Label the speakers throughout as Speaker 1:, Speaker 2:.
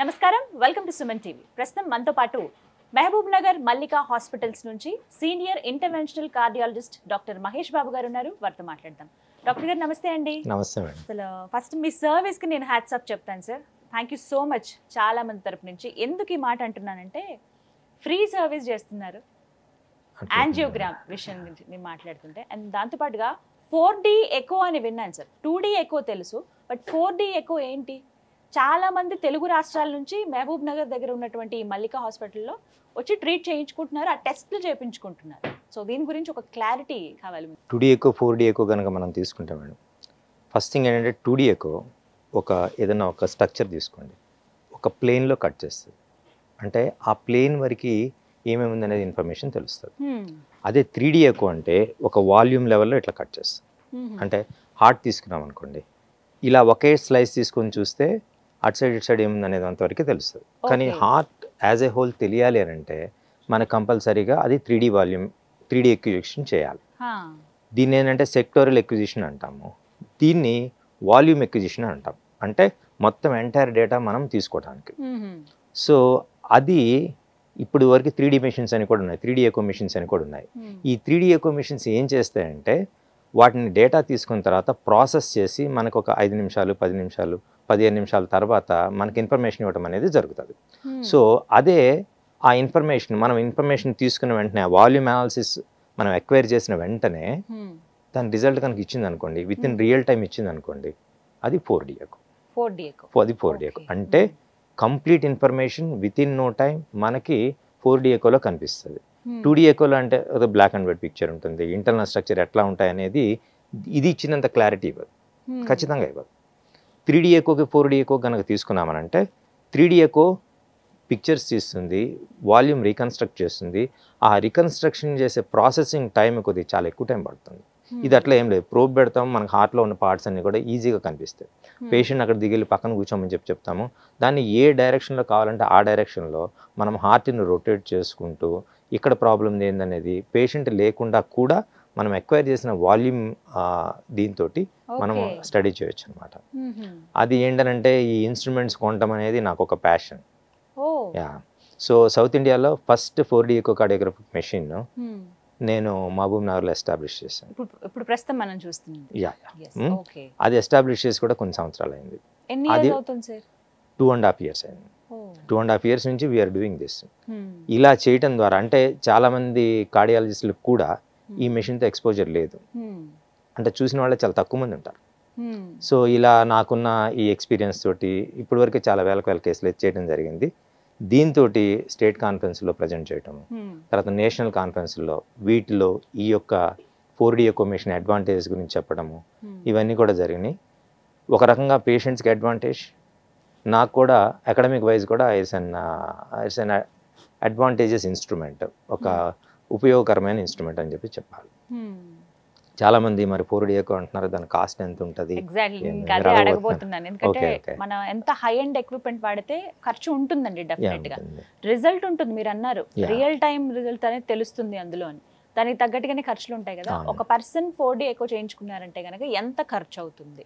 Speaker 1: నమస్కారం, welcome to Suman TV. ప్రస్తుతం మనతో పాటు మహబూబ్ నగర్ మల్లికా హాస్పిటల్స్ నుంచి senior interventional cardiologist doctor Mahesh Babu garu ఉన్నారు. వారితో మాట్లాడదాం. డాక్టర్ గారు నమస్తే అండి.
Speaker 2: నమస్తే మేడం.
Speaker 1: అసలు ఫస్ట్ మీ సర్వీస్కి నేను హ్యాట్స్ ఆఫ్ చెప్తాను sir. Thank you so much. చాలా మంది తరపు నుంచి ఎందుకు ఈ మాట అంటున్నానంటే ఫ్రీ సర్వీస్ చేస్తున్నారు యాంజియోగ్రామ్ విషయం గురించి నేను మాట్లాడుతుంటే. అండ్ దాంతోపాటుగా 4D ఎకో అని విన్నాను సార్. 2D ఎకో తెలుసు, బట్ 4D ఎకో ఏంటి? చాలా మంది తెలుగు రాష్ట్రాల నుంచి మహబూబ్ నగర్ దగ్గర ఉన్నటువంటి ఈ మల్లికా హాస్పిటల్లో వచ్చి ట్రీట్ చేయించుకుంటున్నారు, ఆ టెస్ట్లు చేయించుకుంటున్నారు. సో దీని గురించి ఒక క్లారిటీ కావాలి.
Speaker 2: 2D ఎకో 4D ఎకో కనుక మనం తీసుకుంటాం మేడం, ఫస్ట్ థింగ్ ఏంటంటే 2D ఎకో ఏదైనా ఒక స్ట్రక్చర్ తీసుకోండి, ఒక ప్లేన్లో కట్ చేస్తుంది. అంటే ఆ ప్లేన్ వరకు ఏమేమి ఉందనేది ఇన్ఫర్మేషన్ తెలుస్తుంది. అదే 3D ఎకో అంటే ఒక వాల్యూమ్ లెవెల్లో ఇట్లా కట్ చేస్తుంది. అంటే హార్ట్ తీసుకున్నాం అనుకోండి, ఇలా ఒకే స్లైస్ తీసుకొని చూస్తే అటు సైడ్ ఇటు సైడ్ ఏముందనేది అంతవరకు తెలుస్తుంది. కానీ హార్ట్ యాజ్ ఏ హోల్ తెలియాలి అని అంటే మనకు కంపల్సరీగా అది 3D వాల్యూమ్ 3D ఎక్విజిషన్ చేయాలి. దీన్ని ఏంటంటే సెక్టోరల్ ఎక్విజిషన్ అంటాము, దీన్ని వాల్యూమ్ ఎక్విజిషన్ అంటాం. అంటే మొత్తం ఎంటైర్ డేటా మనం తీసుకోవడానికి. సో అది ఇప్పుడు వరకు 3D మెషిన్స్ అని కూడా ఉన్నాయి, 3D ఎకో మెషిన్స్ అని కూడా ఉన్నాయి. ఈ 3D ఎకో మెషిన్స్ ఏం చేస్తాయంటే వాటిని డేటా తీసుకున్న తర్వాత ప్రాసెస్ చేసి మనకు ఒక 5 నిమిషాలు 10 నిమిషాలు 15 నిమిషాల తర్వాత మనకి ఇన్ఫర్మేషన్ ఇవ్వడం అనేది జరుగుతుంది. సో అదే ఆ ఇన్ఫర్మేషన్ తీసుకున్న వెంటనే వాల్యూమ్ అనాలిసిస్ మనం ఎక్వైర్ చేసిన వెంటనే దాని రిజల్ట్ కనుక ఇచ్చింది అనుకోండి, విత్ ఇన్ రియల్ టైం ఇచ్చింది అనుకోండి, అది 4D ఎకో. అది 4D ఎకో అంటే complete information within no time మనకి 4D ఎకోలో కనిపిస్తుంది. 2D ఎకోలో అంటే బ్లాక్ అండ్ వైట్ పిక్చర్ ఉంటుంది, ఇంటర్నల్ స్ట్రక్చర్ ఎట్లా ఉంటాయి అనేది ఇది ఇచ్చినంత క్లారిటీ ఇవ్వదు, ఖచ్చితంగా ఇవ్వదు. 3D ఎకోకి 4D ఎకో కనుక తీసుకున్నామనంటే 3D ఎకో పిక్చర్స్ తీస్తుంది, వాల్యూమ్ రీకన్స్ట్రక్ట్ చేస్తుంది. ఆ రీకన్స్ట్రక్షన్ చేసే ప్రాసెసింగ్ టైం కొద్దిగా చాలా ఎక్కువ టైం పడుతుంది. ఇది అట్లా ఏం లేదు, ప్రోబ్ పెడతాం, మనకు హార్ట్లో ఉన్న పార్ట్స్ అన్ని కూడా ఈజీగా కనిపిస్తాయి. పేషెంట్ అక్కడ దిగిలి పక్కన కూర్చోమని చెప్తాము, దాన్ని ఏ డైరెక్షన్లో కావాలంటే ఆ డైరెక్షన్లో మనం హార్ట్ని రొటేట్ చేసుకుంటూ ఇక్కడ ప్రాబ్లం ఏందనేది పేషెంట్ లేకుండా కూడా మనం ఎక్వైర్ చేసిన వాల్యూమ్ దీంతో మనం స్టడీ చేయొచ్చు అనమాట. అది ఏంటంటే ఈ ఇన్స్ట్రుమెంట్స్ కొనడం అనేది నాకు ఒక ప్యాషన్. యా, సో సౌత్ ఇండియాలో ఫస్ట్ 4D ఎకో కార్డియోగ్రఫిక్ మెషిన్ నేను మహబూబ్ నగర్లో ఎస్టాబ్లిష్ చేశాను.
Speaker 1: ఇప్పుడు ప్రస్తుతం మనం చూస్తున్నాం.
Speaker 2: యా, అది ఎస్టాబ్లిష్ చేసి కూడా కొన్ని సంవత్సరాలు అయింది. అది 2.5 years అయింది. 2.5 years నుంచి వీఆర్ డూయింగ్ దిస్. ఇలా చేయటం ద్వారా అంటే చాలా మంది కార్డియాలజిస్టులకు కూడా ఈ మెషిన్తో ఎక్స్పోజర్ లేదు, అంటే చూసిన వాళ్ళే చాలా తక్కువ మంది ఉంటారు. సో ఇలా నాకున్న ఈ ఎక్స్పీరియన్స్ తోటి ఇప్పటి వరకు చాలా వేల కేసులు చేయడం జరిగింది. దీంతో స్టేట్ కాన్ఫరెన్స్లో ప్రజెంట్ చేయటము, తర్వాత నేషనల్ కాన్ఫరెన్స్లో వీటిలో ఈ యొక్క 4D ఎకో మెషిన్ అడ్వాంటేజెస్ గురించి చెప్పడము, ఇవన్నీ కూడా జరిగినాయి. ఒక రకంగా పేషెంట్స్కి అడ్వాంటేజ్, నాకు కూడా అకాడమిక్ వైజ్ కూడా ఇట్స్ అన్ అడ్వాంటేజెస్ ఇన్స్ట్రుమెంట్, ఒక ఉపయోగకరమైన ఇన్స్ట్రుమెంట్ అని చెప్పాలి. చాలా మంది మరి 4D ఎకో అంటున్నారు, దాని కాస్ట్ ఎంత ఉంటుంది?
Speaker 1: ఎందుకంటే మన ఎంత హై ఎండ్ ఎక్విప్మెంట్ వాడితే ఖర్చు ఉంటుందండి, డెఫినెట్ గా రిజల్ట్ ఉంటుంది. మీరు అన్నారు రియల్ టైం రిజల్ట్ అనేది తెలుస్తుంది అందులో అని, దానికి తగ్గట్టుగానే ఖర్చులు ఉంటాయి కదా. ఒక పర్సన్ 4D ఎకో చేయించుకున్నారంటే కనుక ఎంత ఖర్చు అవుతుంది?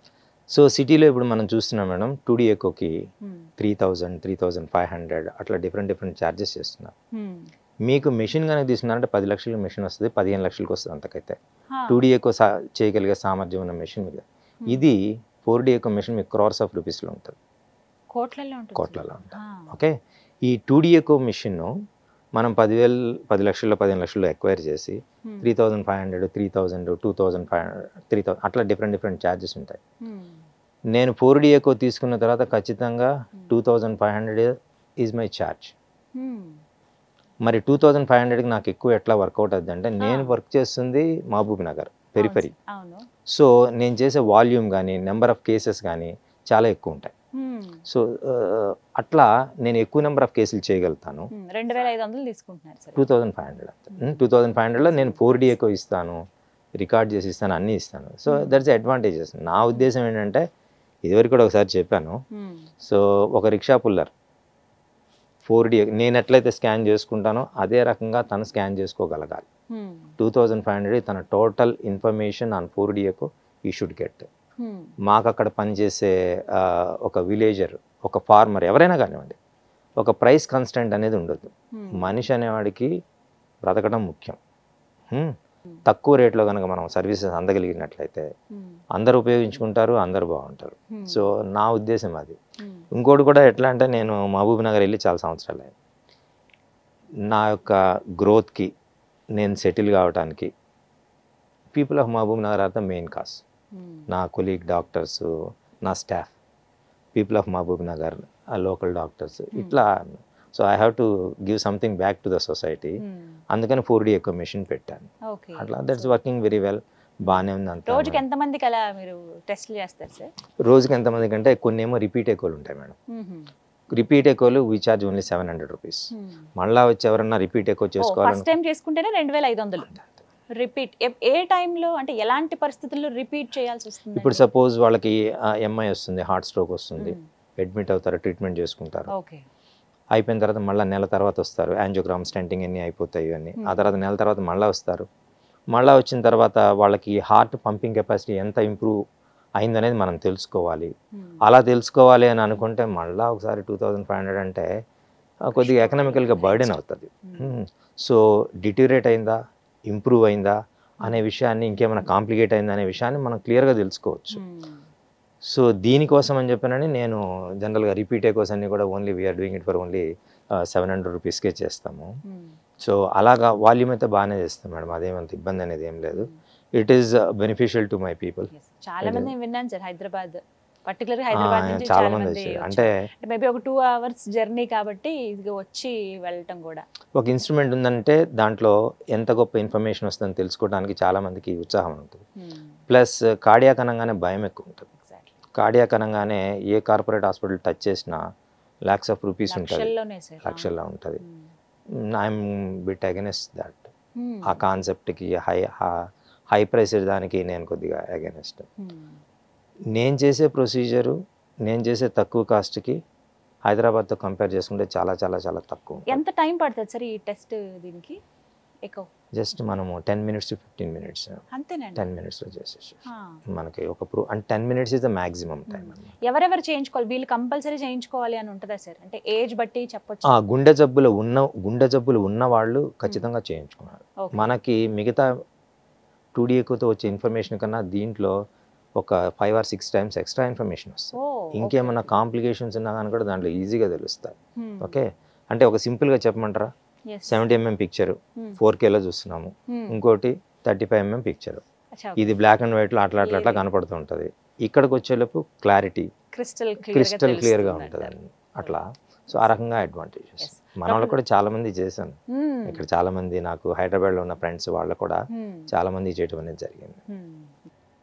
Speaker 2: సో సిటీలో ఇప్పుడు మనం చూస్తున్నాం మేడం, 2D ఎకోకి 3000, 3500 అట్లా డిఫరెంట్ ఛార్జెస్ చేస్తున్నారు. మీకు మెషిన్ కనుక తీసుకున్నారంటే 10 లక్షల మెషిన్ వస్తుంది, 15 లక్షలకు వస్తుంది అంతకైతే. 2D ఎకో చేయగలిగే సామర్థ్యం ఉన్న మెషిన్ మీద. ఇది 4D ఎకో మెషిన్ మీకు crores of rupeesలో ఉంటుంది, కోట్లలో ఉంటుంది. ఓకే, ఈ 2D ఎకో మెషిన్ మనం 10 లక్షల్లో 15 లక్షల్లో ఎక్వైర్ చేసి 3500, 3000, 2500, 3000 అట్లా డిఫరెంట్ ఛార్జెస్ ఉంటాయి. నేను 4D ఎకో తీసుకున్న తర్వాత ఖచ్చితంగా 2500 ఈజ్ మై ఛార్జ్. మరి 2500కి నాకు ఎక్కువ ఎట్లా వర్కౌట్ అవుతుంది అంటే, నేను వర్క్ చేస్తుంది మహబూబ్ నగర్ పెరిఫెరీ. సో నేను చేసే వాల్యూమ్ కానీ నెంబర్ ఆఫ్ కేసెస్ కానీ చాలా ఎక్కువ ఉంటాయి. సో అట్లా నేను ఎక్కువ నెంబర్ ఆఫ్ కేసులు చేయగలుగుతాను.
Speaker 1: 2500 తీసుకుంటున్నారు.
Speaker 2: 2500లో నేను 4D ఎకో ఇస్తాను, రికార్డ్ చేసి ఇస్తాను, అన్నీ ఇస్తాను. So that's advantages. నా ఉద్దేశం ఏంటంటే, ఇదివరకు కూడా ఒకసారి చెప్పాను. సో ఒక రిక్షా పుల్లర్ 4D నేను ఎట్లయితే స్కాన్ చేసుకుంటానో అదే రకంగా తను స్కాన్ చేసుకోగలగాలి. 2500 తన total information on 4D echo ఈ షుడ్ గెట్. మాకు అక్కడ పనిచేసే ఒక విలేజర్, ఒక ఫార్మర్ ఎవరైనా కానివ్వండి, ఒక ప్రైస్ కాన్స్టెంట్ అనేది ఉండదు. మనిషి అనేవాడికి బ్రతకడం ముఖ్యం. తక్కువ రేట్లో కనుక మనం సర్వీసెస్ అందగలిగినట్లయితే అందరూ ఉపయోగించుకుంటారు, అందరూ బాగుంటారు. సో నా ఉద్దేశం అది. ఇంకోటి కూడా ఎట్లా అంటే, నేను మహబూబ్ నగర్ వెళ్ళి చాలా సంవత్సరాలు అయ్యాయి. నా యొక్క గ్రోత్కి, నేను సెటిల్ కావడానికి people of Mahabub Nagar are the main cause. నా కొలీగ్ డాక్టర్స్, నా staff, people of Mahabub Nagar, local doctors, ఇట్లా. So I have to give something back to the society. అందుకని 4D ఎక్కువ మెషిన్ పెట్టాను. అట్లా దట్స్ వర్కింగ్ వెరీ వెల్, బాగానే ఉంది. అంత
Speaker 1: రోజుకి ఎంతమందికి అలా మీరు టెస్ట్లు చేస్తారు సార్?
Speaker 2: రోజుకి ఎంతమంది కంటే కొన్ని ఏమో రిపీట్ ఎక్కువలు ఉంటాయి మేడం. రిపీట్ ఎక్కువలు వీ చార్జ్ ఓన్లీ 700 రూపీస్. మళ్ళీ వచ్చి ఎవరన్నా రిపీట్ ఎక్కువ చేసుకోవాలి,
Speaker 1: ఫస్ట్ టైం చేసుకుంటేనే 2500 రిపీట్. ఏ టైంలో అంటే ఎలాంటి పరిస్థితుల్లో రిపీట్ చేయాల్సి వస్తుంది?
Speaker 2: ఇప్పుడు సపోజ్ వాళ్ళకి ఎంఐ వస్తుంది, హార్ట్ స్ట్రోక్ వస్తుంది, అడ్మిట్ అవుతారు, ట్రీట్మెంట్ చేసుకుంటారు. అయిపోయిన తర్వాత మళ్ళీ నెల తర్వాత వస్తారు, యాంజియోగ్రామ్, స్టెంటింగ్ అన్నీ అయిపోతాయి ఇవన్నీ. ఆ తర్వాత నెల తర్వాత మళ్ళీ వస్తారు. మళ్ళీ వచ్చిన తర్వాత వాళ్ళకి హార్ట్ పంపింగ్ కెపాసిటీ ఎంత ఇంప్రూవ్ అయిందనేది మనం తెలుసుకోవాలి. అలా తెలుసుకోవాలి అని అనుకుంటే మళ్ళీ ఒకసారి 2500 అంటే కొద్దిగా ఎకనామికల్గా బర్డెన్ అవుతుంది. సో డిటీరియేట్ అయిందా, ఇంప్రూవ్ అయిందా అనే విషయాన్ని, ఇంకేమైనా కాంప్లికేట్ అయిందా అనే విషయాన్ని మనం క్లియర్గా తెలుసుకోవచ్చు. సో దీనికోసం అని చెప్పానని నేను జనరల్గా రిపీట్ ఎకోస్ అన్ని కూడా only we are doing it for only 700 రూపీస్కే చేస్తాము. సో అలాగా వాల్యూమ్ అయితే బాగానే చేస్తాం మేడం, అదేమంత ఇబ్బంది అనేది ఏం లేదు. It is beneficial to my people.
Speaker 1: చాలా మంది విన్నాను సార్, హైదరాబాద్ పర్టికులర్గా హైదరాబాద్ నుంచి
Speaker 2: చాలా మంది అంటే
Speaker 1: మేబీ ఒక 2 hours జర్నీ కాబట్టి ఇది వచ్చి వెళ్ళటం కూడా.
Speaker 2: ఒక ఇన్స్ట్రుమెంట్ ఉందంటే దాంట్లో ఎంత గొప్ప ఇన్ఫర్మేషన్ వస్తుందని తెలుసుకోవడానికి చాలా మందికి ఉత్సాహం ఉంటుంది. ప్లస్ కార్డియాక్ అనగానే భయం ఎక్కువ ఉంటుంది. కార్డియాక్ అనగానే ఏ కార్పొరేట్ హాస్పిటల్ టచ్ చేసినా lakhs of rupees ఉంటుంది, లక్షల్లో ఉంటుంది. I'm bit against that. ఆ కాన్సెప్ట్కి హై ప్రైస్ దానికి నేను కొద్దిగా అగెనెస్ట్. నేను చేసే ప్రొసీజరు, నేను చేసే తక్కువ కాస్ట్కి హైదరాబాద్తో కంపేర్ చేసుకుంటే చాలా చాలా చాలా తక్కువ.
Speaker 1: ఎంత టైం పడుతుంది సార్ ఈ టెస్ట్ దీనికి? ఎక్కువ
Speaker 2: జస్ట్ మనము 10 minutes to 15 minutes,
Speaker 1: అంతేనండి,
Speaker 2: 10 minutesలో చేసేసి మనకి ఒక and 10 minutes is the maximum time.
Speaker 1: ఎవరెవరు చేయించుకోవాలి? వీళ్ళు కంపల్సరీ చేయించుకోవాలి అని ఉంటుందా సార్? అంటే ఏజ్ బట్టి చెప్పొచ్చు.
Speaker 2: గుండె జబ్బులు ఉన్న వాళ్ళు ఖచ్చితంగా చేయించుకున్నారు. మనకి మిగతా 2D ఎక్కువతో వచ్చే ఇన్ఫర్మేషన్ కన్నా దీంట్లో ఒక 5 or 6 times ఎక్స్ట్రా ఇన్ఫర్మేషన్ వస్తుంది. ఇంకేమన్నా కాంప్లికేషన్స్ ఉన్నా కానీ కూడా దాంట్లో ఈజీగా తెలుస్తాయి. ఓకే, అంటే ఒక సింపుల్గా చెప్పమంటారా, 70 mm పిక్చర్ 4Kలో చూస్తున్నాము, ఇంకోటి 35 mm పిక్చర్. ఇది బ్లాక్ అండ్ వైట్లో అట్లా అట్లా అట్లా కనపడుతూ ఉంటుంది. ఇక్కడికి వచ్చేలోపు క్లారిటీ క్రిస్టల్ క్లియర్గా ఉంటుంది అట్లా. సో ఆ రకంగా అడ్వాంటేజెస్ మన వాళ్ళు కూడా చాలా మంది చేశాను. ఇక్కడ చాలా మంది నాకు హైదరాబాద్లో ఉన్న ఫ్రెండ్స్ వాళ్ళు కూడా చాలా మంది చేయడం అనేది జరిగింది.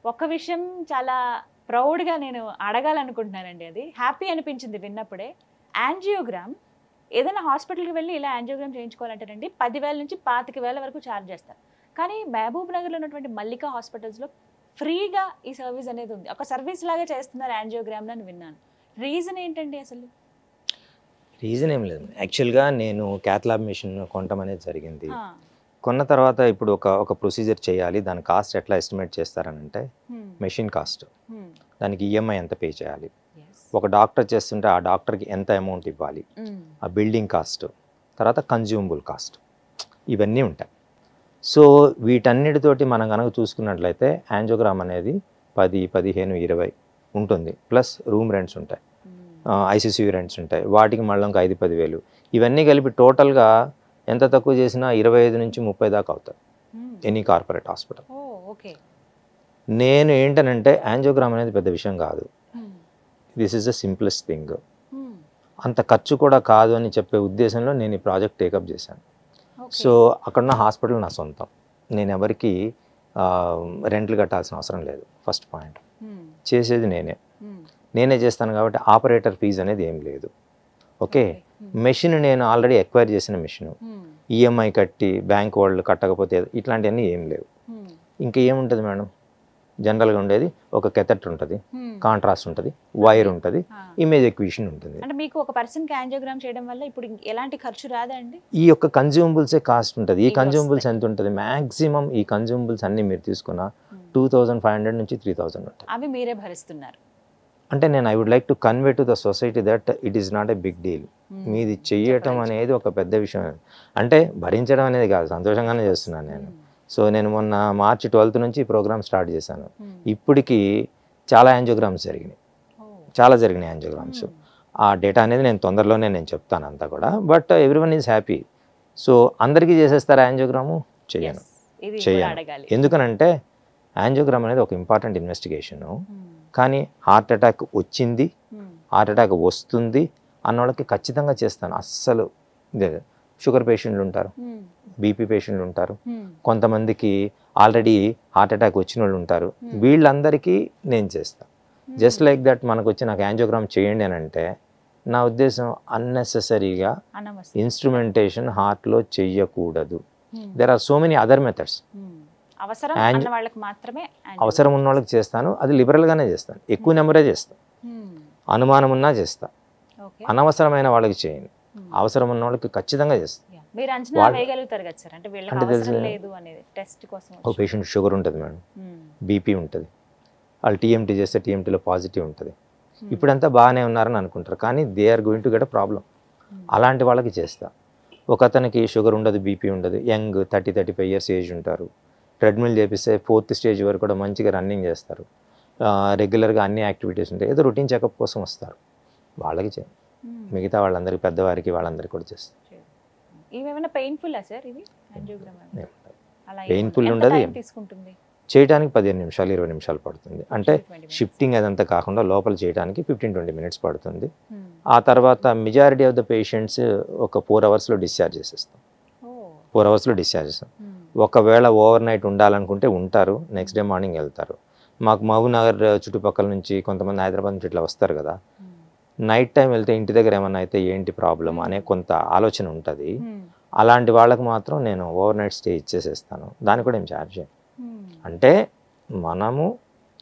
Speaker 1: ఒక విషయం చాలా ప్రౌడ్గా నేను అడగాలనుకుంటున్నానండి, అది హ్యాపీ అనిపించింది విన్నప్పుడే. యాంజియోగ్రామ్ ఏదైనా హాస్పిటల్కి వెళ్ళి ఇలా యాంజియోగ్రామ్ చేయించుకోవాలంటేనండి 10,000 నుంచి 25,000 వరకు ఛార్జ్ చేస్తారు. కానీ మహబూబ్ నగర్లో ఉన్నటువంటి మల్లికా హాస్పిటల్స్లో ఫ్రీగా ఈ సర్వీస్ అనేది ఉంది. ఒక సర్వీస్ లాగా చేస్తున్నారు యాంజియోగ్రామ్ అని విన్నాను. రీజన్ ఏంటండి అసలు?
Speaker 2: రీజన్ ఏం లేదు, యాక్చువల్గా నేను క్యాథ్లాబ్ మెషిన్ కొనటం అనేది జరిగింది. కొన్న తర్వాత ఇప్పుడు ఒక ప్రొసీజర్ చేయాలి, దాని కాస్ట్ ఎట్లా ఎస్టిమేట్ చేస్తారని అంటే, మెషిన్ కాస్ట్, దానికి ఈఎంఐ ఎంత పే చేయాలి, ఒక డాక్టర్ చేస్తుంటే ఆ డాక్టర్కి ఎంత అమౌంట్ ఇవ్వాలి, ఆ బిల్డింగ్ కాస్ట్, తర్వాత కన్జ్యూమబుల్ కాస్ట్, ఇవన్నీ ఉంటాయి. సో వీటన్నిటితోటి మనం కనుక చూసుకున్నట్లయితే యాంజియోగ్రామ్ అనేది 10, 15, 20 ఉంటుంది. ప్లస్ రూమ్ రెంట్స్ ఉంటాయి, ఐసీసీయూ రెంట్స్ ఉంటాయి, వాటికి మళ్ళీ ఇంకా 5-10 వేలు. ఇవన్నీ కలిపి టోటల్గా ఎంత తక్కువ చేసినా 25 నుంచి 30 దాకా అవుతాయి ఎనీ కార్పొరేట్ హాస్పిటల్. నేను ఏంటనంటే యాంజియోగ్రామ్ అనేది పెద్ద విషయం కాదు, this is the simplest thing, అంత ఖర్చు కూడా కాదు అని చెప్పే ఉద్దేశంలో నేను ఈ ప్రాజెక్ట్ టేకప్ చేశాను. సో అక్కడున్న హాస్పిటల్ నా సొంతం, నేను ఎవరికి రెంట్లు కట్టాల్సిన అవసరం లేదు. ఫస్ట్ పాయింట్, చేసేది నేనే చేస్తాను కాబట్టి ఆపరేటర్ ఫీజు అనేది ఏం లేదు. ఓకే, మెషిన్ నేను ఆల్రెడీ ఎక్వైర్ చేసిన మెషిన్, ఈఎంఐ కట్టి బ్యాంక్ వాళ్ళు కట్టకపోతే ఇట్లాంటివన్నీ ఏం లేవు. ఇంకా ఏముంటుంది మేడం, జనరల్గా ఉండేది ఒక కెథెటర్ ఉంటుంది, కాంట్రాస్ట్ ఉంటుంది, వైర్ ఉంటుంది, ఇమేజ్ ఎక్విజిషన్ ఉంటుంది.
Speaker 1: అంటే మీకు ఒక పర్సన్కి యాంజియోగ్రామ్ చేయడం వల్ల ఇప్పుడు ఎలాంటి ఖర్చు రాదండి?
Speaker 2: ఈ యొక్క కన్జ్యూమబుల్సే కాస్ట్ ఉంటుంది. ఈ కన్జ్యూమబుల్స్ ఎంత ఉంటుంది, మ్యాక్సిమం ఈ కన్జ్యూమబుల్స్ అన్ని మీరు తీసుకున్న 2,500 నుంచి 3,000 ఉంటాయి.
Speaker 1: అవి మీరే భరిస్తున్నారు?
Speaker 2: అంటే నేను I would like to convey to the society that it is not a big deal. మీది చెయ్యటం అనేది ఒక పెద్ద విషయం. అంటే భరించడం అనేది కాదు, సంతోషంగానే చేస్తున్నాను నేను. సో నేను మొన్న మార్చి 12 నుంచి ఈ ప్రోగ్రామ్ స్టార్ట్ చేశాను. ఇప్పటికి చాలా యాంజియోగ్రామ్స్ జరిగినాయి, చాలా జరిగినాయి యాంజియోగ్రామ్స్. ఆ డేటా అనేది నేను తొందరలోనే నేను చెప్తాను అంతా కూడా. But everyone is happy. So అందరికీ చేసేస్తారా యాంజియోగ్రాము? చేయను. ఎందుకనంటే యాంజియోగ్రామ్ అనేది ఒక ఇంపార్టెంట్ ఇన్వెస్టిగేషను. కానీ హార్ట్ అటాక్ వచ్చింది, హార్ట్ అటాక్ వస్తుంది అన్న వాళ్ళకి ఖచ్చితంగా చేస్తాను. అస్సలు షుగర్ పేషెంట్లు ఉంటారు, బీపీ పేషెంట్లు ఉంటారు, కొంతమందికి ఆల్రెడీ హార్ట్ అటాక్ వచ్చిన వాళ్ళు ఉంటారు. వీళ్ళందరికీ నేను చేస్తాను. జస్ట్ లైక్ దట్ మనకు వచ్చి నాకు యాంజియోగ్రామ్ చేయండి అని అంటే నా ఉద్దేశం అన్నెసెసరీగా ఇన్స్ట్రుమెంటేషన్ హార్ట్లో చెయ్యకూడదు. There are so many other methods. అవసరం ఉన్న వాళ్ళకి చేస్తాను, అది లిబరల్గానే చేస్తాను, ఎక్కువ నెంబరే చేస్తాను, అనుమానం ఉన్నా చేస్తా. అనవసరమైన వాళ్ళకి చేయను, అవసరం ఉన్న వాళ్ళకి ఖచ్చితంగా చేస్తాను. అంటే తెలుసు, ఒక పేషెంట్ షుగర్ ఉంటుంది మేడం, బీపీ ఉంటుంది, వాళ్ళు టీఎంటీ చేస్తే టీఎంటీలో పాజిటివ్ ఉంటుంది, ఇప్పుడంతా బాగానే ఉన్నారని అనుకుంటారు, కానీ they are going to get a problem. అలాంటి వాళ్ళకి చేస్తా. ఒక అతనికి షుగర్ ఉండదు, బీపీ ఉండదు, యంగ్ 30-35 ఇయర్స్ ఏజ్ ఉంటారు, ట్రెడ్మిల్ చేపిస్తే 4th స్టేజ్ వరకు కూడా మంచిగా రన్నింగ్ చేస్తారు, రెగ్యులర్గా అన్ని యాక్టివిటీస్ ఉంటాయి, ఏదో రొటీన్ చెకప్ కోసం వస్తారు, వాళ్ళకి చేయండి. మిగతా వాళ్ళందరికీ, పెద్దవారికి, వాళ్ళందరికీ కూడా చేస్తారు. పెయిన్ఫుల్ ఉండదు, చేయడానికి 15 నిమిషాలు 20 నిమిషాలు పడుతుంది. అంటే షిఫ్టింగ్ అదంతా కాకుండా లోపల చేయడానికి 15-20 మినిట్స్ పడుతుంది. ఆ తర్వాత మెజారిటీ ఆఫ్ ద పేషెంట్స్ ఒక 4 అవర్స్లో డిశ్చార్జ్ చేసేస్తాం. 4 అవర్స్లో డిశ్చార్జ్ చేస్తాం. ఒకవేళ ఓవర్ నైట్ ఉండాలనుకుంటే ఉంటారు, నెక్స్ట్ డే మార్నింగ్ వెళ్తారు. మాకు మహబూబ్నగర్ చుట్టుపక్కల నుంచి కొంతమంది, హైదరాబాద్ నుంచి ఇట్లా వస్తారు కదా, నైట్ టైం వెళ్తే ఇంటి దగ్గర ఏమన్నా అయితే ఏంటి ప్రాబ్లం అనే కొంత ఆలోచన ఉంటుంది. అలాంటి వాళ్ళకి మాత్రం నేను ఓవర్ నైట్ స్టే ఇచ్చేసేస్తాను, దానికి కూడా ఏం ఛార్జ్ చేయను. అంటే మనము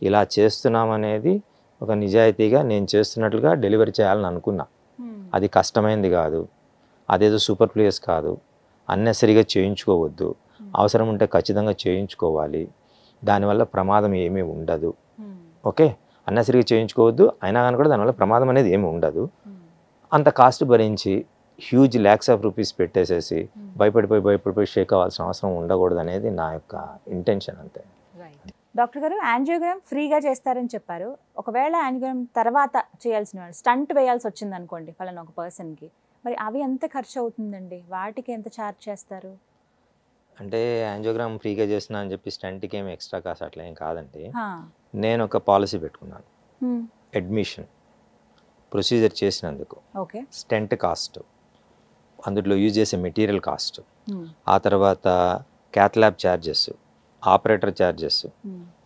Speaker 2: ఇలా చేస్తున్నామనేది ఒక నిజాయితీగా నేను చేస్తున్నట్లుగా డెలివరీ చేయాలని అనుకున్నా. అది కష్టమైంది కాదు, అదేదో సూపర్ ప్లేస్ కాదు, అన్నెసరిగా చేయించుకోవద్దు, అవసరం ఉంటే ఖచ్చితంగా చేయించుకోవాలి, దానివల్ల ప్రమాదం ఏమీ ఉండదు. ఓకే, అన్నెసరిగా చేయించుకోవద్దు, అయినా కానీ కూడా దానివల్ల ప్రమాదం అనేది ఏమి ఉండదు. అంత కాస్ట్ భరించి హ్యూజ్ ల్యాక్స్ ఆఫ్ రూపీస్ పెట్టేసేసి భయపడిపోయి షేక్ అవ్వాల్సిన అవసరం ఉండకూడదు అనేది నా యొక్క ఇంటెన్షన్ అంతే.
Speaker 1: డాక్టర్ గారు, యాంజియోగ్రామ్ ఫ్రీగా చేస్తారని చెప్పారు. ఒకవేళ యాంజియోగ్రామ్ తర్వాత చేయాల్సిన వాళ్ళు స్టంట్ వేయాల్సి వచ్చింది అనుకోండి ఫలానా ఒక పర్సన్కి, మరి అవి ఎంత ఖర్చు అవుతుందండి? వాటికి ఎంత ఛార్జ్ చేస్తారు?
Speaker 2: అంటే యాంజియోగ్రామ్ ఫ్రీగా చేస్తున్నా అని చెప్పి స్టంట్కి ఏమి ఎక్స్ట్రా కాస్ట్ అట్లా ఏం కాదండి. నేను ఒక పాలసీ పెట్టుకున్నాను, అడ్మిషన్ ప్రొసీజర్ చేసినందుకు స్టెంట్ కాస్ట్, అందులో యూజ్ చేసే మెటీరియల్ కాస్ట్, ఆ తర్వాత cath lab charges, operator charges,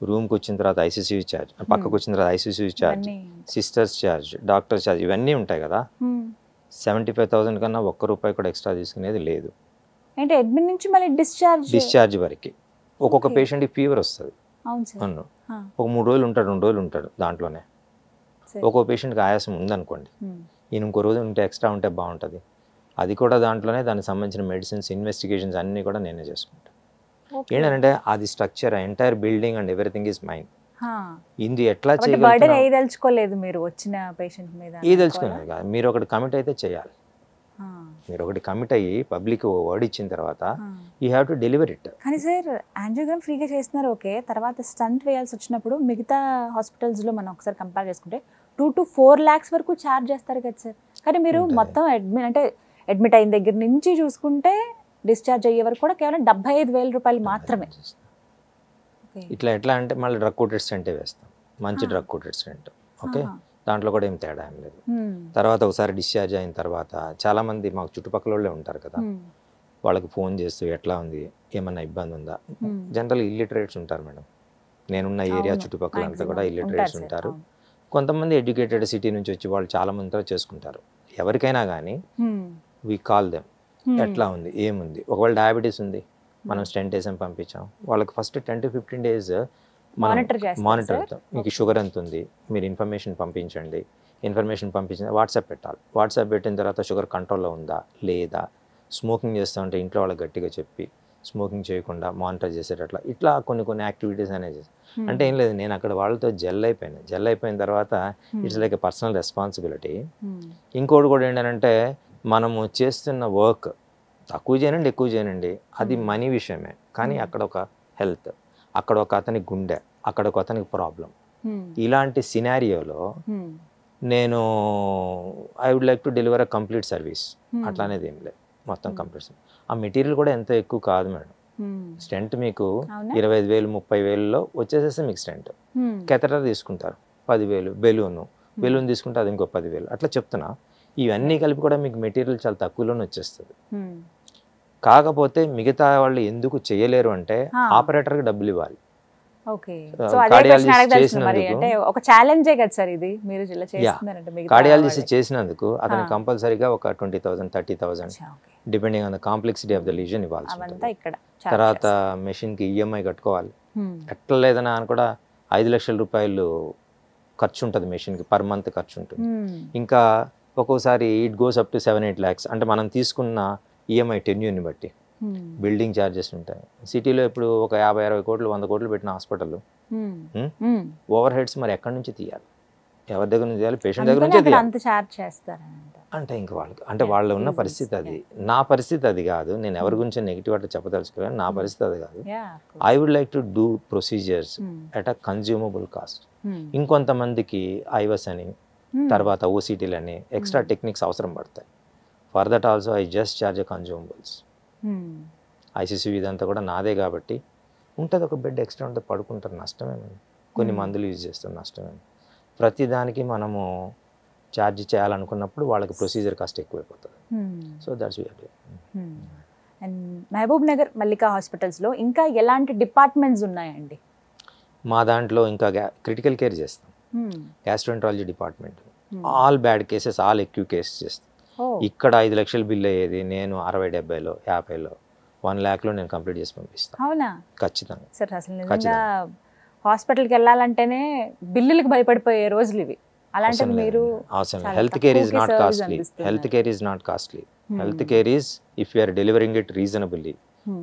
Speaker 2: రూమ్కి వచ్చిన తర్వాత ఐసీసీ ఛార్జ్, పక్కకు వచ్చిన తర్వాత ICC charge, sisters charge, doctor charge, ఇవన్నీ ఉంటాయి కదా. 75,000 కన్నా ₹1 కూడా ఎక్స్ట్రా తీసుకునేది లేదు.
Speaker 1: అంటే అడ్మిట్ నుంచి మళ్ళీ
Speaker 2: డిశ్చార్జ్ వరకు. ఒక్కొక్క పేషెంట్కి ఫీవర్ వస్తుంది, ఒక 3 రోజులు ఉంటాడు, 2 రోజులు ఉంటాడు దాంట్లోనే. ఒక్కో పేషెంట్కి ఆయాసం ఉందనుకోండి, ఈయన ఇంకో రోజు ఉంటే ఎక్స్ట్రా ఉంటే బాగుంటుంది, అది కూడా దాంట్లోనే దానికి సంబంధించిన మెడిసిన్స్, ఇన్వెస్టిగేషన్స్ అన్నీ కూడా నేనే చేసుకుంటాను. ఏంటంటే అది structure, entire building and everything is mine. ఇది ఎట్లా
Speaker 1: చేయదలుచుకోలేదు మీరు వచ్చిన పేషెంట్ మీద?
Speaker 2: తెలుసుకునేది కాదు, మీరు ఒకటి కమిట్ అయితే చేయాలి. మీరు ఒకటి కమిట్ అయ్యి పబ్లిక్ వర్డ్ ఇచ్చిన తర్వాత you have to deliver it.
Speaker 1: కానీ సార్, యాంజియోగ్రామ్ ఫ్రీగా చేస్తున్నారు ఓకే, తర్వాత స్టంట్ వేయాల్సి వచ్చినప్పుడు మిగతా హాస్పిటల్స్లో మనం ఒకసారి కంపేర్ చేసుకుంటే 2 to 4 lakhs వరకు ఛార్జ్ చేస్తారు కదా సార్. కానీ మీరు మొత్తం అడ్మిట్ అయిన దగ్గర నుంచి చూసుకుంటే డిశ్చార్జ్ అయ్యే వరకు కూడా కేవలం ₹75,000 మాత్రమే.
Speaker 2: ఇట్లా ఎట్లా అంటే మళ్ళీ డ్రగ్ కోటెడ్ స్టెంటే వేస్తాం, మంచి డ్రగ్ కోటెడ్ స్టెంట్. ఓకే, దాంట్లో కూడా ఏం తేడా ఏం లేదు. తర్వాత ఒకసారి డిశ్చార్జ్ అయిన తర్వాత చాలామంది మాకు చుట్టుపక్కల వాళ్ళే ఉంటారు కదా, వాళ్ళకి ఫోన్ చేస్తూ ఎట్లా ఉంది, ఏమన్నా ఇబ్బంది ఉందా. జనరల్ ఇల్లిటరేట్స్ ఉంటారు మేడం, నేనున్న ఏరియా చుట్టుపక్కల అంతా కూడా ఇల్లిటరేట్స్ ఉంటారు. కొంతమంది ఎడ్యుకేటెడ్ సిటీ నుంచి వచ్చి వాళ్ళు చాలామందితో చేసుకుంటారు. ఎవరికైనా కానీ వీ కాల్ దెమ్, ఎట్లా ఉంది, ఏముంది. ఒకవేళ డయాబెటీస్ ఉంది, మనం స్టెంట్ వేసాం పంపించాం, వాళ్ళకి ఫస్ట్ 10 to 15 days మానిటర్ అవుతాం. మీకు షుగర్ ఎంత ఉంది, మీరు ఇన్ఫర్మేషన్ పంపించండి. ఇన్ఫర్మేషన్ పంపించిన వాట్సాప్ పెట్టాలి. వాట్సాప్ పెట్టిన తర్వాత షుగర్ కంట్రోల్లో ఉందా లేదా, స్మోకింగ్ చేస్తూ ఉంటే ఇంట్లో వాళ్ళకి గట్టిగా చెప్పి స్మోకింగ్ చేయకుండా మానిటర్ చేసేటట్లా ఇట్లా కొన్ని యాక్టివిటీస్ అనేది అంటే ఏం లేదు, నేను అక్కడ వాళ్ళతో జెల్ అయిపోయిన తర్వాత it's like a personal responsibility. ఇంకోటి కూడా ఏంటంటే మనము చేస్తున్న వర్క్ తక్కువ చేయనండి ఎక్కువ చేయనండి అది మనీ విషయమే, కానీ అక్కడ ఒక హెల్త్, అక్కడ ఒక అతనికి గుండె, అక్కడ ఒక అతనికి ప్రాబ్లం, ఇలాంటి సినారియోలో నేను I would like to deliver a complete service. అట్లా అనేది ఏం లేదు, మొత్తం కంప్లీట్. ఆ మెటీరియల్ కూడా ఎంత ఎక్కువ కాదు మేడం. స్టెంట్ మీకు 25,000 30,000లో వచ్చేసేస్తే మీకు స్టెంట్. కెథటర్ తీసుకుంటారు 10,000, బెలూన్ తీసుకుంటే అది ఇంకో 10,000. అట్లా చెప్తున్నా, ఇవన్నీ కలిపి కూడా మీకు మెటీరియల్ చాలా తక్కువలోనే వచ్చేస్తుంది. కాకపోతే మిగతా వాళ్ళు ఎందుకు చేయలేరు అంటే ఆపరేటర్కి డబ్బులు ఇవ్వాలి. కార్డియాలజిస్ట్ చేసినందుకు అతను కంపల్సరీగా ఒక 20,000 30,000 depending on the complexity of the lesion ఇవ్వాల్సి ఉంటుంది. తర్వాత మెషిన్కి ఈఎంఐ కట్టుకోవాలి. ఎట్లా లేదన్నా అని కూడా 5 లక్షల రూపాయలు ఖర్చు ఉంటుంది మెషిన్కి, పర్ మంత్ ఖర్చు ఉంటుంది. ఇంకా ఒక్కోసారి it goes up to 7-8 lakhs. అంటే మనం తీసుకున్న ఈఎంఐ టెన్యూర్ని బట్టి బిల్డింగ్ ఛార్జెస్ ఉంటాయి. సిటీలో ఇప్పుడు ఒక 50-60 కోట్లు 100 కోట్లు పెట్టిన హాస్పిటల్ ఓవర్ హెడ్స్ మరి ఎక్కడి నుంచి తీయాలి, ఎవరి దగ్గర నుంచి తీయాలి, పేషెంట్ దగ్గర నుంచి తీయాలి. అంటే ఇంకా వాళ్ళకి అంటే వాళ్ళు ఉన్న పరిస్థితి అది. నా పరిస్థితి అది కాదు, నేను ఎవరి గురించి నెగిటివ్ అట్లా చెప్పదలుచుకోవాలి, నా పరిస్థితి అది కాదు. I would like to do procedures at a consumable cost. ఇంకొంతమందికి ఐవస్ అని తర్వాత ఓసిటీలు అని ఎక్స్ట్రా టెక్నిక్స్ అవసరం పడతాయి. For that also I just charge consumables. ICC ఇదంతా కూడా నాదే కాబట్టి ఉంటుంది, ఒక బెడ్ ఎక్స్ట్రా ఉంటుంది, పడుకుంటారు, నష్టమేమండి. కొన్ని మందులు యూజ్ చేస్తారు, నష్టమేమి. ప్రతిదానికి మనము ఛార్జ్ చేయాలనుకున్నప్పుడు వాళ్ళకి ప్రొసీజర్ కాస్ట్ ఎక్కువైపోతుంది. So that's we are doing.
Speaker 1: And Mahabub Nagar Mallika హాస్పిటల్స్లో ఇంకా ఎలాంటి డిపార్ట్మెంట్స్ ఉన్నాయండి?
Speaker 2: మా దాంట్లో ఇంకా క్రిటికల్ కేర్ చేస్తాం, gastroenterology department, all bad cases, all acute cases చేస్తాం. ఇక్కడ 5 లక్షలు బిల్ అయ్యేది నేను 60-70లో 50లో 1 lakhలో నేను కంప్లీట్ చేసి పంపిస్తాను.
Speaker 1: అవునా?
Speaker 2: ఖచ్చితంగా
Speaker 1: సార్, అసలు నిజంగా హాస్పిటల్కి వెళ్ళాలంటేనే బిల్లులకు భయపడిపోయే రోజులు ఇవి. అలాంటి మీరు
Speaker 2: health care is not costly. Health care is not costly. Health care is if you are delivering it reasonably,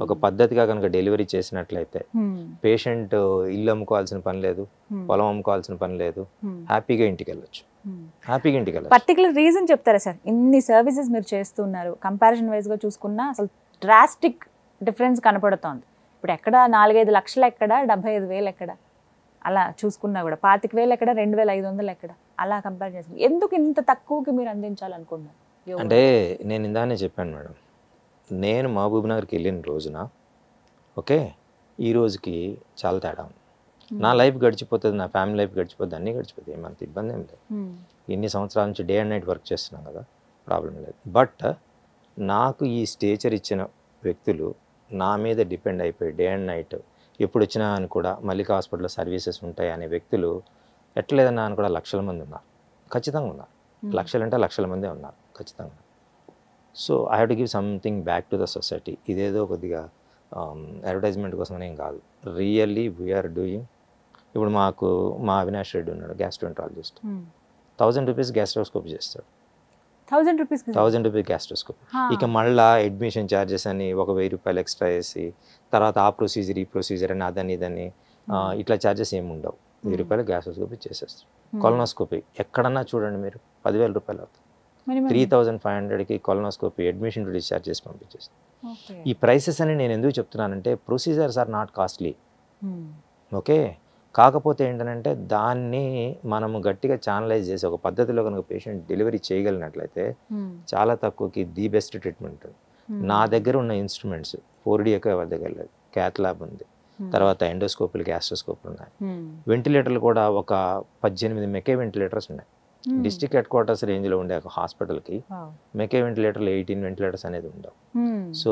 Speaker 2: ఒక పద్ధతిగా కనుక డెలివరీ చేసినట్లయితే పేషెంట్ ఇల్లు అమ్ముకోవాల్సిన పని లేదు, పొలం అమ్ముకోవాల్సిన పని లేదు, హ్యాపీగా ఇంటికి వెళ్ళొచ్చు.
Speaker 1: పర్టికులర్ రీజన్ చెప్తారా సార్? ఇన్ని సర్వీసెస్ మీరు చేస్తున్నారు, కంపారిజన్ వైజ్ గా చూసుకున్నా అసలు డ్రాస్టిక్ డిఫరెన్స్ కనపడుతోంది. ఇప్పుడు ఎక్కడ 4-5 లక్షలు ఎక్కడ, 75,000 ఎక్కడ, అలా చూసుకున్నా కూడా 25,000 ఎక్కడ, 2,500 ఎక్కడ, అలా కంపేర్ చేసుకుని ఎందుకు ఇంత తక్కువకి మీరు అందించాలనుకున్నారు?
Speaker 2: అంటే నేను ఇందానే చెప్పాను మేడం, నేను మహబూబ్ నగర్కి వెళ్ళిన రోజున ఓకే, ఈ రోజుకి చాలా తేడా ఉంది. నా లైఫ్ గడిచిపోతుంది, నా ఫ్యామిలీ లైఫ్ గడిచిపోతుంది, అన్నీ గడిచిపోతాయి, ఏమంత ఇబ్బంది ఏం లేదు. ఎన్ని సంవత్సరాల నుంచి డే అండ్ నైట్ వర్క్ చేస్తున్నాం కదా, ప్రాబ్లం లేదు. బట్ నాకు ఈ స్టేచర్ ఇచ్చిన వ్యక్తులు నా మీద డిపెండ్ అయిపోయి డే అండ్ నైట్ ఎప్పుడు వచ్చినా అని కూడా మల్లికా హాస్పిటల్లో సర్వీసెస్ ఉంటాయి అనే వ్యక్తులు ఎట్లేదన్నా అని కూడా లక్షల మంది ఉన్నారు, ఖచ్చితంగా ఉన్నారు. లక్షలంటే లక్షల మందే ఉన్నారు ఖచ్చితంగా. So I have to give something back to the society. ఇదేదో కొద్దిగా అడ్వర్టైజ్మెంట్ కోసం ఏం కాదు, రియల్లీ వీఆర్ డూయింగ్. ఇప్పుడు మాకు మా అవినాష్ రెడ్డి ఉన్నాడు, గ్యాస్ట్రోఎంట్రాలజిస్ట్, 1000 రూపీస్ గ్యాస్ట్రోస్కోపీ చేస్తాడు. 1000 రూపీస్ గ్యాస్ట్రోస్కోపీ. ఇక మళ్ళీ అడ్మిషన్ ఛార్జెస్ అని ఒక 1000 రూపాయలు ఎక్స్ట్రా వేసి తర్వాత ఆ ప్రొసీజర్ ఈ ప్రొసీజర్ అని అదని ఇదని ఇట్లా ఛార్జెస్ ఏమి ఉండవు. 1000 రూపాయలు గ్యాస్ట్రోస్కోపీ చేసేస్తాడు. కొలనోస్కోపీ ఎక్కడన్నా చూడండి మీరు 10,000 రూపాయలు అవుతుంది. 3,500కి కొలనోస్కోపీ అడ్మిషన్ టు డిశ్చార్జ్ చేసి పంపించేస్తాం. ఈ ప్రైసెస్ అని నేను ఎందుకు చెప్తున్నానంటే procedures are not costly, okay. కాకపోతే ఏంటంటే దాన్ని మనము గట్టిగా ఛానలైజ్ చేసి ఒక పద్ధతిలో కనుక పేషెంట్ డెలివరీ చేయగలిగినట్లయితే చాలా తక్కువకి ది బెస్ట్ ట్రీట్మెంట్ ఉంటుంది. నా దగ్గర ఉన్న ఇన్స్ట్రుమెంట్స్ 4D ఎవరి దగ్గర లేదు, క్యాత్ ల్యాబ్ ఉంది, తర్వాత ఎండోస్కోపులు గ్యాస్ట్రోస్కోపులు ఉన్నాయి, వెంటిలేటర్లు కూడా ఒక 18 మెకే వెంటిలేటర్స్ ఉన్నాయి. డిస్ట్రిక్ట్ హెడ్ క్వార్టర్స్ రేంజ్లో ఉండే ఒక హాస్పిటల్కి మెకే వెంటిలేటర్లు 18 వెంటిలేటర్స్ అనేది ఉండవు. సో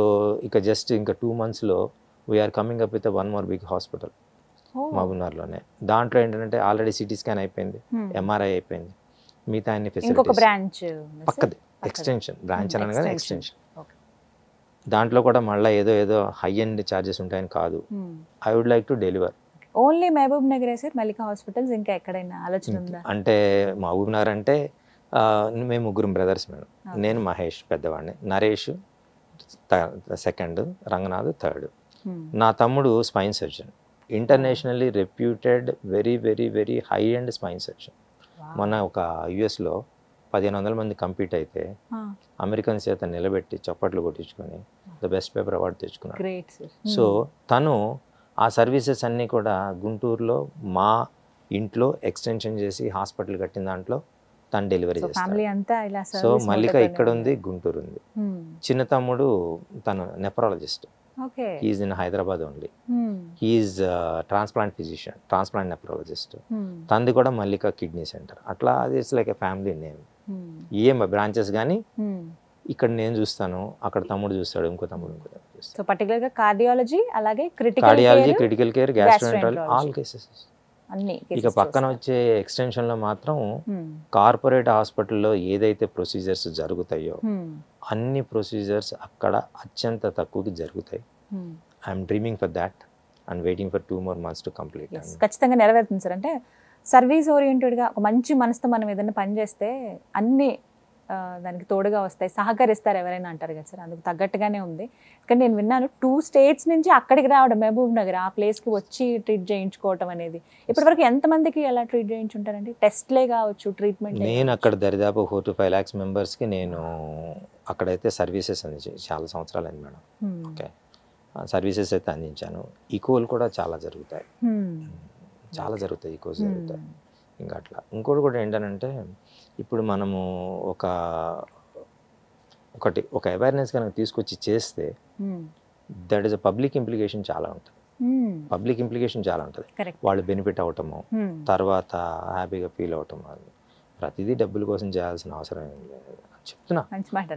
Speaker 2: ఇక జస్ట్ ఇంకా 2 monthsలో we are coming up with 1 more big hospital మహబూబ్నగర్లోనే. దాంట్లో ఏంటంటే ఆల్రెడీ సిటీ స్కాన్ అయిపోయింది, ఎంఆర్ఐ అయిపోయింది, మిగతా అన్ని ఫెసిలిటీస్ పక్కది ఎక్స్టెన్షన్ బ్రాంచ్ అనగానే ఎక్స్టెన్షన్. దాంట్లో కూడా మళ్ళీ ఏదో హై ఎండ్ ఛార్జెస్ ఉంటాయని కాదు. I would like to deliver
Speaker 1: only Mahabub Nagar sir Mallika hospitals, ఇంకా ఎక్కడైనా ఆలోచన ఉందా?
Speaker 2: అంటే మహబూబ్ నగర్ అంటే మేము 3 బ్రదర్స్ మేడం. నేను మహేష్ పెద్దవాడిని, నరేష్ సెకండ్, రంగనాథ్ థర్డ్. నా తమ్ముడు spine surgeon, internationally reputed, very very very high and spine surgeon. మొన్న ఒక యుఎస్లో 1500 మంది కంపీట్ అయితే అమెరికన్ చేత నిలబెట్టి చప్పట్లు కొట్టించుకొని ద బెస్ట్ పేపర్ అవార్డు తెచ్చుకున్నాడు. సో తను ఆ సర్వీసెస్ అన్నీ కూడా గుంటూరులో మా ఇంట్లో ఎక్స్టెన్షన్ చేసి హాస్పిటల్ కట్టిన దాంట్లో తను డెలివరీ చేస్తాడు. సో మల్లిక ఇక్కడ ఉంది, గుంటూరు ఉంది. చిన్న తమ్ముడు తను nephrologist, he's in Hyderabad only. He's transplant physician, transplant nephrologist. తంది కూడా మల్లిక కిడ్నీ సెంటర్. అట్లా అది it's like a family name. ఏం బ్రాంచెస్ కానీ ఇక్కడ నేను చూస్తాను, అక్కడ తమ్ముడు చూస్తాడు, ఇంకో తమ్ముడు ఇంకో తమ్ముడు చూస్తాడు.
Speaker 1: సో పర్టికులర్ గా కార్డియాలజీ, అలాగే
Speaker 2: cardiology, critical care, gastroenterology, all cases అన్ని. ఇక పక్కన వచ్చే ఎక్స్టెన్షన్ లో మాత్రం కార్పొరేట్ హాస్పిటల్లో ఏదైతే ప్రొసీజర్స్ జరుగుతాయో అన్ని ప్రొసీజర్స్ అక్కడ అత్యంత తక్కువకి జరుగుతాయి. I'm dreaming for that and waiting for 2 more months to complete.
Speaker 1: ఖచ్చితంగా నెరవేరుతుంది సార్. అంటే సర్వీస్ ఓరియంటెడ్గా ఒక మంచి మనసుతో మనం ఏదైనా పని చేస్తే అన్ని దానికి తోడుగా వస్తాయి, సహకరిస్తారు ఎవరైనా అంటారు కదా సార్. అందుకు తగ్గట్టుగానే ఉంది. కానీ నేను విన్నాను 2 states నుంచి అక్కడికి రావడం, మహబూబ్ నగర్ ఆ ప్లేస్కి వచ్చి ట్రీట్ చేయించుకోవటం అనేది. ఇప్పటివరకు ఎంతమందికి ఎలా ట్రీట్ చేయించుంటారండి? టెస్ట్లే కావచ్చు, ట్రీట్మెంట్?
Speaker 2: నేను అక్కడ దరిదాపు 4 to 5 lakhs మెంబర్స్కి నేను అక్కడైతే సర్వీసెస్ అందించాను. చాలా సంవత్సరాలు అయింది మేడం. ఓకే, సర్వీసెస్ అయితే అందించాను. ఈకోలు కూడా చాలా జరుగుతాయి, చాలా జరుగుతాయి, ఈకోస్ జరుగుతాయి. ఇంకా అట్లా ఇంకోటి కూడా ఏంటంటే ఇప్పుడు మనము ఒక అవేర్నెస్ కనుక తీసుకొచ్చి చేస్తే that is a public implication చాలా ఉంటుంది. పబ్లిక్ ఇంప్లికేషన్ చాలా ఉంటుంది. వాళ్ళు బెనిఫిట్ అవటము, తర్వాత హ్యాపీగా ఫీల్ అవటము. ప్రతిదీ డబ్బుల కోసం చేయాల్సిన అవసరం ఏం లేదు చెప్తున్నా.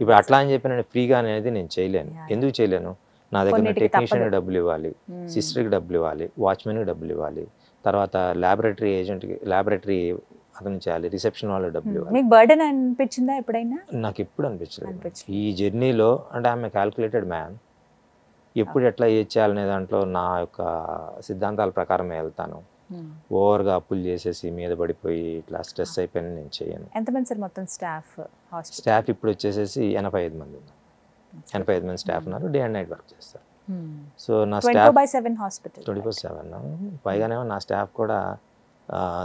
Speaker 2: ఇప్పుడు అట్లా అని చెప్పి నేను ఫ్రీగా అనేది నేను చేయలేను. ఎందుకు చేయలేను? నా దగ్గర టెక్నీషియన్కి డబ్బులు ఇవ్వాలి, సిస్టర్కి డబ్బులు ఇవ్వాలి, వాచ్మెన్కి డబ్బులు ఇవ్వాలి, తర్వాత ల్యాబొరేటరీ ఏజెంట్కి, ల్యాబొరేటరీ అతను చేయాలి, రిసెప్షన్ వాళ్ళకి డబ్బులు ఇవ్వాలి.
Speaker 1: మీకు బర్డెన్ అనిపించిందా ఎప్పుడైనా?
Speaker 2: నాకు ఎప్పుడు అనిపించలేదు. ఈ జర్నీలో అంటే ఐఎమ్ క్యాల్కులేటెడ్ మ్యాన్. ఎప్పుడు ఎట్లా ఏది చేయాలనే దాంట్లో నా యొక్క సిద్ధాంతాల ప్రకారమే వెళ్తాను. ఓవర్గా అప్పులు చేసేసి మీద పడిపోయి ఇట్లా స్ట్రెస్ అయిపోయి నేను చేయను.
Speaker 1: ఎంతమంది సార్ మొత్తం స్టాఫ్?
Speaker 2: స్టాఫ్ ఇప్పుడు వచ్చేసేసి 85 మంది ఉన్నారు. 85 మంది స్టాఫ్ ఉన్నారు, డే అండ్ నైట్ వర్క్ చేస్తారు. సో నా స్టాఫ్ 24/7 పైగానేమో నా స్టాఫ్ కూడా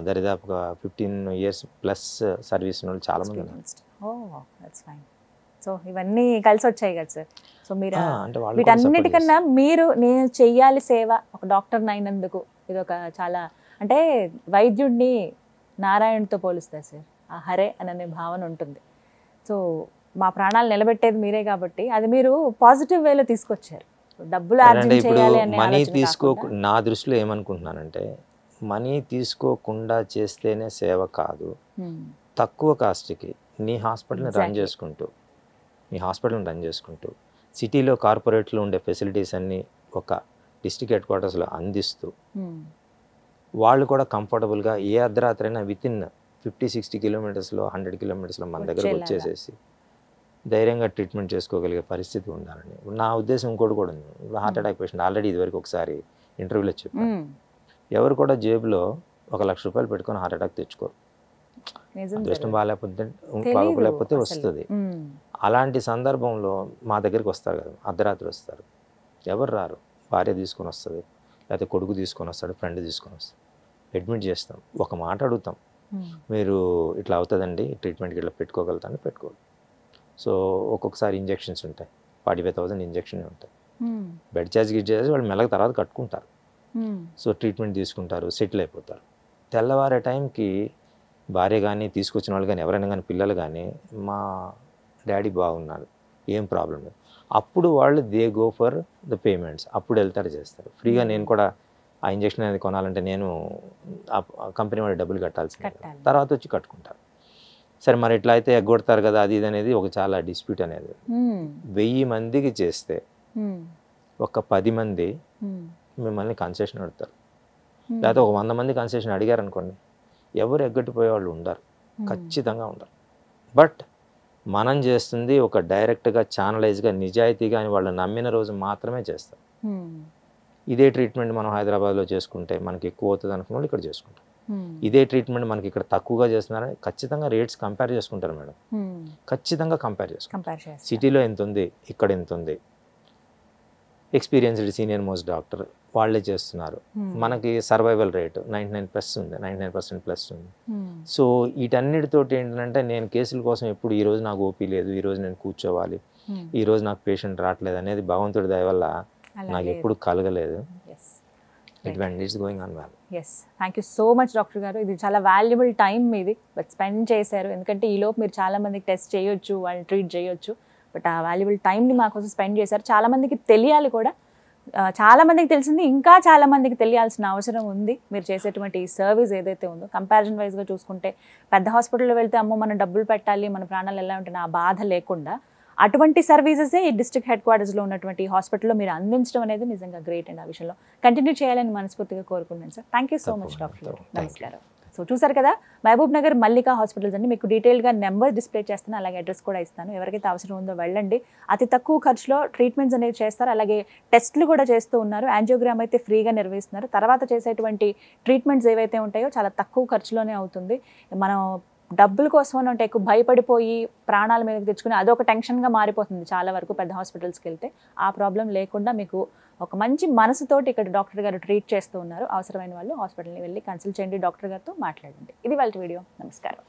Speaker 2: దరిదాపుగా 15 years ప్లస్ సర్వీస్ ఉన్న చాలా మంది ఉన్నారు.
Speaker 1: సో ఇవన్నీ కలిసి వచ్చాయి కదా సార్. సో మీరు వీటన్నిటికన్నా నేను చెయ్యాలి సేవ ఒక డాక్టర్ అయినందుకు ఇది ఒక చాలా, అంటే వైద్యుడిని నారాయణతో పోలుస్తారు సార్. ఆ హరే అనే భావన ఉంటుంది. సో మా ప్రాణాలు నిలబెట్టేది మీరే కాబట్టి అది మీరు పాజిటివ్ వేలో తీసుకొచ్చారు. డబ్బులు ఆర్జించేయాలి అనే
Speaker 2: మనీ నా దృష్టిలో ఏమనుకుంటున్నానంటే మనీ తీసుకోకుండా చేస్తేనే సేవ కాదు. తక్కువ కాస్ట్కి నీ హాస్పిటల్ని రన్ చేసుకుంటూ సిటీలో కార్పొరేట్లో ఉండే ఫెసిలిటీస్ అన్నీ ఒక డిస్ట్రిక్ట్ హెడ్ క్వార్టర్స్లో అందిస్తూ వాళ్ళు కూడా కంఫర్టబుల్గా ఏ అర్ధరాత్రైనా వితిన్ 50-60 kilometers 100 kilometers మన దగ్గరకు వచ్చేసేసి ధైర్యంగా ట్రీట్మెంట్ చేసుకోగలిగే పరిస్థితి ఉండాలని నా ఉద్దేశం. ఇంకోటి కూడా ఉంది. ఇప్పుడు హార్ట్ అటాక్ పేషెంట్ ఆల్రెడీ ఇదివరకు ఒకసారి ఇంటర్వ్యూలో చెప్పాను, ఎవరు కూడా జేబులో ₹1,00,000 పెట్టుకొని హార్ట్ అటాక్ తెచ్చుకోరు. అదృష్టం బాగాలేకపోతే వస్తుంది. అలాంటి సందర్భంలో మా దగ్గరికి వస్తారు కదా, అర్ధరాత్రి వస్తారు, ఎవరు రారు. భార్య తీసుకొని వస్తుంది, లేకపోతే కొడుకు తీసుకొని వస్తాడు, ఫ్రెండ్ తీసుకొని వస్తాడు, అడ్మిట్ చేస్తాం. ఒక మాట అడుగుతాం, మీరు ఇట్లా అవుతుందండి, ట్రీట్మెంట్కి ఇట్లా పెట్టుకోగలుగుతాను, పెట్టుకోవాలి. సో ఒక్కొక్కసారి ఇంజెక్షన్స్ ఉంటాయి, 45,000 ఇంజెక్షన్ ఉంటాయి. బెడ్ ఛార్జ్ చేసి వాళ్ళు మెల్లగా తర్వాత కట్టుకుంటారు. సో ట్రీట్మెంట్ తీసుకుంటారు, సెటిల్ అయిపోతారు. తెల్లవారే టైంకి భార్య కానీ తీసుకొచ్చిన వాళ్ళు కానీ ఎవరైనా కానీ పిల్లలు కానీ మా డాడీ బాగున్నారు, ఏం ప్రాబ్లం లేదు. అప్పుడు వాళ్ళు they go for the payments, అప్పుడు వెళ్తారు చేస్తారు ఫ్రీగా. నేను కూడా ఆ ఇంజెక్షన్ అనేది కొనాలంటే నేను కంపెనీ వాళ్ళు డబ్బులు కట్టాల్సింది, తర్వాత వచ్చి కట్టుకుంటారు. సరే మరి ఇట్లా అయితే ఎగ్గొడతారు కదా అది ఇది అనేది ఒక చాలా డిస్ప్యూట్ అనేది. 1000 మందికి చేస్తే ఒక 10 మంది మిమ్మల్ని కన్సెషన్ అడుగుతారు, లేకపోతే ఒక 100 మంది కన్సెషన్ అడిగారు అనుకోండి, ఎవరు ఎగ్గొట్టిపోయే వాళ్ళు ఉండరు, ఖచ్చితంగా ఉండరు. బట్ మనం చేస్తుంది ఒక డైరెక్ట్గా ఛానలైజ్గా నిజాయితీగా అని వాళ్ళు నమ్మిన రోజు మాత్రమే చేస్తారు. ఇదే ట్రీట్మెంట్ మనం హైదరాబాద్లో చేసుకుంటే మనకి ఎక్కువ అవుతుంది అనుకున్న వాళ్ళు ఇక్కడ చేసుకుంటాం. ఇదే ట్రీట్మెంట్ మనకి ఇక్కడ తక్కువగా చేస్తున్నారని ఖచ్చితంగా రేట్స్ కంపేర్ చేసుకుంటారు మేడం. ఖచ్చితంగా కంపేర్ చేసుకుంటారు. సిటీలో ఎంత ఉంది, ఇక్కడ ఎంత ఉంది, ఎక్స్పీరియన్స్డ్ సీనియర్ మోస్ట్ డాక్టర్ వాళ్ళే చేస్తున్నారు. మనకి సర్వైవల్ రేట్ 99+ ఉంది, 99% ఉంది. సో వీటన్నిటితోటి ఏంటంటే నేను కేసుల కోసం ఎప్పుడు ఈరోజు నాకు ఓపీ లేదు, ఈరోజు నేను కూర్చోవాలి, ఈరోజు నాకు పేషెంట్ రావట్లేదు అనేది భగవంతుడి దయ వల్ల నాకు ఎప్పుడు కలగలేదు. It's going on well.
Speaker 1: Thank you so much doctor గారు. ఇది చాలా వాల్యుబుల్ టైం మీది బట్ స్పెండ్ చేశారు. ఎందుకంటే ఈలోపు మీరు చాలా మందికి టెస్ట్ చేయొచ్చు, వాళ్ళని ట్రీట్ చేయొచ్చు. బట్ ఆ వాల్యుబుల్ టైంని మాకోసం స్పెండ్ చేశారు. చాలామందికి తెలియాలి కూడా. చాలామందికి తెలిసింది, ఇంకా చాలామందికి తెలియాల్సిన అవసరం ఉంది. మీరు చేసేటువంటి ఈ సర్వీస్ ఏదైతే ఉందో కంపారిజన్ వైజ్గా చూసుకుంటే పెద్ద హాస్పిటల్లో వెళ్తే అమ్మో మనం డబ్బులు పెట్టాలి, మన ప్రాణాలు ఎలా ఉంటాయి ఆ బాధ లేకుండా అటువంటి సర్వీసెసే ఈ డిస్ట్రిక్ట్ హెడ్ క్వార్టర్స్లో ఉన్నటువంటి హాస్పిటల్లో మీరు అందించడం అనేది నిజంగా గ్రేట్ అండి. ఆ విషయంలో కంటిన్యూ చేయాలని మనస్ఫూర్తిగా కోరుకున్నాను sir. Thank you so much doctor గారు. నమస్కారం. సో చూసారు కదా, మహబూబ్ నగర్ మల్లికా హాస్పిటల్స్ అండి. మీకు డీటెయిల్గా నెంబర్ డిస్ప్లే చేస్తాను, అలాగే అడ్రస్ కూడా ఇస్తాను. ఎవరికైతే అవసరం ఉందో వెళ్ళండి. అతి తక్కువ ఖర్చులో ట్రీట్మెంట్స్ అనేవి చేస్తారు, అలాగే టెస్ట్లు కూడా చేస్తూ ఉన్నారు. యాంజియోగ్రామ్ అయితే ఫ్రీగా నిర్వహిస్తున్నారు. తర్వాత చేసేటువంటి ట్రీట్మెంట్స్ ఏవైతే ఉంటాయో చాలా తక్కువ ఖర్చులోనే అవుతుంది. మనం డబ్బుల కోసం అంటే ఎక్కువ భయపడిపోయి ప్రాణాల మీదకి తెచ్చుకుని అదొక టెన్షన్గా మారిపోతుంది చాలా వరకు పెద్ద హాస్పిటల్స్కి వెళ్తే. ఆ ప్రాబ్లం లేకుండా మీకు ఒక మంచి మనసుతోటి ఇక్కడ డాక్టర్ గారు ట్రీట్ చేస్తూ ఉన్నారు. అవసరమైన వాళ్ళు హాస్పిటల్ని వెళ్ళి కన్సల్ట్ చేయండి, డాక్టర్ గారితో మాట్లాడండి. ఇది వాళ్ళ వీడియో. నమస్కారం.